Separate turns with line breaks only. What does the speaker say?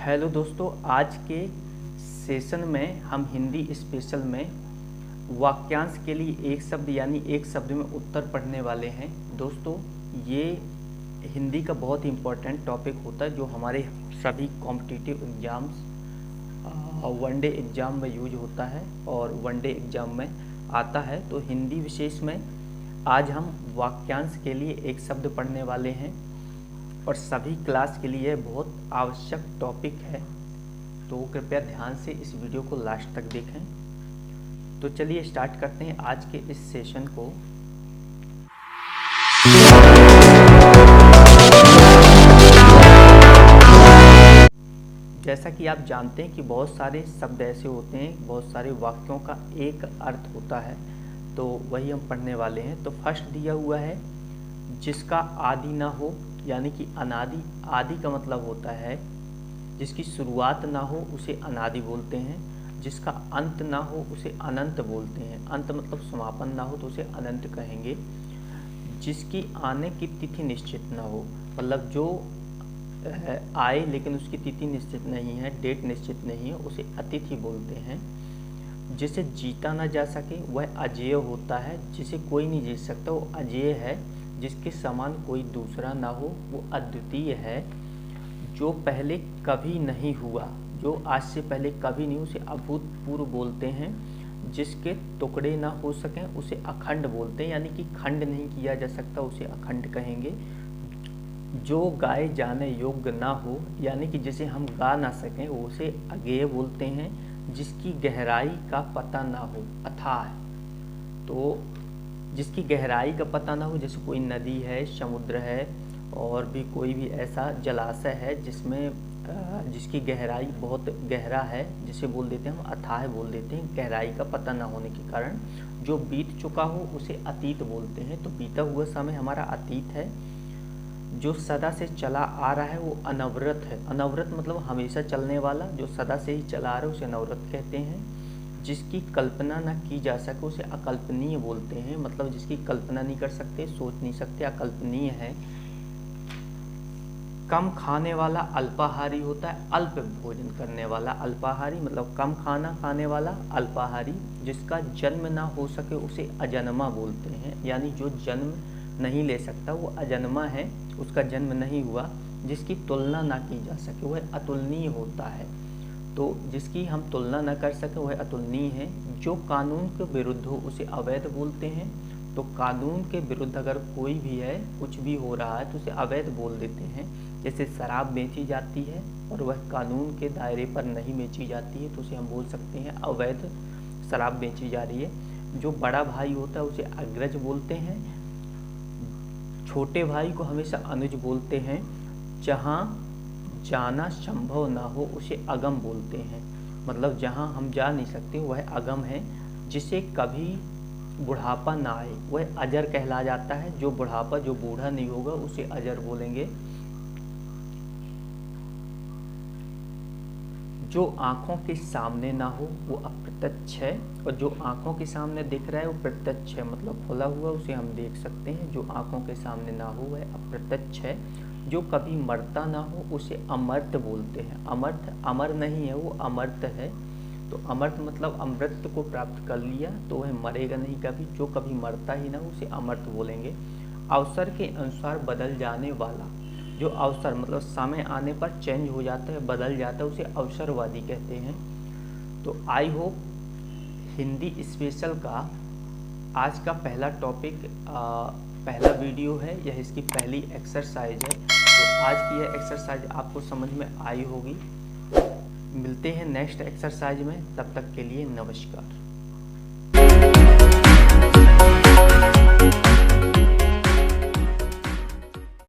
Hello दोस्तों, आज के सेशन में हम हिंदी स्पेशल में वाक्यांश के लिए एक शब्द यानी एक शब्द में उत्तर पढ़ने वाले हैं। दोस्तों, ये हिंदी का बहुत ही इम्पोर्टेंट टॉपिक होता है जो हमारे सभी कॉम्पिटिटिव एग्ज़ाम्स वनडे एग्ज़ाम में यूज होता है और वनडे एग्ज़ाम में आता है। तो हिंदी विशेष में आज हम वाक्यांश के लिए एक शब्द पढ़ने वाले हैं और सभी क्लास के लिए बहुत आवश्यक टॉपिक है, तो कृपया ध्यान से इस वीडियो को लास्ट तक देखें। तो चलिए स्टार्ट करते हैं आज के इस सेशन को। जैसा कि आप जानते हैं कि बहुत सारे शब्द ऐसे होते हैं, बहुत सारे वाक्यों का एक अर्थ होता है, तो वही हम पढ़ने वाले हैं। तो फर्स्ट दिया हुआ है जिसका आदि ना हो, यानी कि अनादि। आदि का मतलब होता है जिसकी शुरुआत ना हो उसे अनादि बोलते हैं, जिसका अंत ना हो उसे अनंत बोलते हैं। अंत मतलब समापन ना हो तो उसे अनंत कहेंगे। जिसकी आने की तिथि निश्चित ना हो, मतलब जो आए लेकिन उसकी तिथि निश्चित नहीं है, डेट निश्चित नहीं है, उसे अतिथि बोलते हैं। जिसे जीता ना जा सके वह अजेय होता है। जिसे कोई नहीं जीत सकता वो अजेय है। जिसके समान कोई दूसरा ना हो वो अद्वितीय है। जो पहले कभी नहीं हुआ, जो आज से पहले कभी नहीं, उसे अभूतपूर्व बोलते हैं। जिसके टुकड़े ना हो सकें उसे अखंड बोलते हैं, यानी कि खंड नहीं किया जा सकता उसे अखंड कहेंगे। जो गाए जाने योग्य ना हो, यानी कि जिसे हम गा ना सकें उसे अज्ञेय बोलते हैं। जिसकी गहराई का पता ना हो, अथाह, तो जिसकी गहराई का पता ना हो, जैसे कोई नदी है, समुद्र है और भी कोई भी ऐसा जलाशय है जिसकी गहराई बहुत गहरा है, जिसे बोल देते हैं हम अथाह बोल देते हैं, गहराई का पता ना होने के कारण। जो बीत चुका हो उसे अतीत बोलते हैं, तो बीता हुआ समय हमारा अतीत है। जो सदा से चला आ रहा है वो अनवरत है। अनवरत मतलब हमेशा चलने वाला, जो सदा से ही चला आ रहा है उसे अनवरत कहते हैं। जिसकी कल्पना ना की जा सके उसे अकल्पनीय बोलते हैं, मतलब जिसकी कल्पना नहीं कर सकते, सोच नहीं सकते, अकल्पनीय है। कम खाने वाला अल्पाहारी होता है। अल्प भोजन करने वाला अल्पाहारी, मतलब कम खाना खाने वाला अल्पाहारी। जिसका जन्म ना हो सके उसे अजन्मा बोलते हैं, यानी जो जन्म नहीं ले सकता वो अजन्मा है, उसका जन्म नहीं हुआ। जिसकी तुलना ना की जा सके वह अतुलनीय होता है, तो जिसकी हम तुलना न कर सकें वह अतुलनीय है। जो कानून के विरुद्ध हो उसे अवैध बोलते हैं, तो कानून के विरुद्ध अगर कोई भी है, कुछ भी हो रहा है तो उसे अवैध बोल देते हैं। जैसे शराब बेची जाती है और वह कानून के दायरे पर नहीं बेची जाती है तो उसे हम बोल सकते हैं अवैध शराब बेची जा रही है। जो बड़ा भाई होता है उसे अग्रज बोलते हैं। छोटे भाई को हमेशा अनुज बोलते हैं। जहाँ जाना संभव ना हो उसे अगम बोलते हैं, मतलब जहाँ हम जा नहीं सकते वह अगम है। जिसे कभी बुढ़ापा ना आए वह अजर कहला जाता है। जो बुढ़ापा, जो बूढ़ा नहीं होगा उसे अजर बोलेंगे। जो आँखों के सामने ना हो वो अप्रत्यक्ष है, और जो आँखों के सामने दिख रहा है वो प्रत्यक्ष है, मतलब खुला हुआ उसे हम देख सकते हैं। जो आँखों के सामने ना हो वह अप्रत्यक्ष है। जो कभी मरता ना हो उसे अमर्त्य बोलते हैं। अमर्त्य अमर नहीं है, वो अमर्त्य है। तो अमर्त्य मतलब अमृत को प्राप्त कर लिया तो वह मरेगा नहीं कभी। जो कभी मरता ही ना उसे अमर्त्य बोलेंगे। अवसर के अनुसार बदल जाने वाला, जो अवसर मतलब समय आने पर चेंज हो जाता है, बदल जाता है, उसे अवसरवादी कहते हैं। तो आई होप हिंदी स्पेशल का आज का पहला टॉपिक पहला वीडियो है, यह इसकी पहली एक्सरसाइज है। तो आज की यह एक्सरसाइज आपको समझ में आई होगी। मिलते हैं नेक्स्ट एक्सरसाइज में, तब तक के लिए नमस्कार।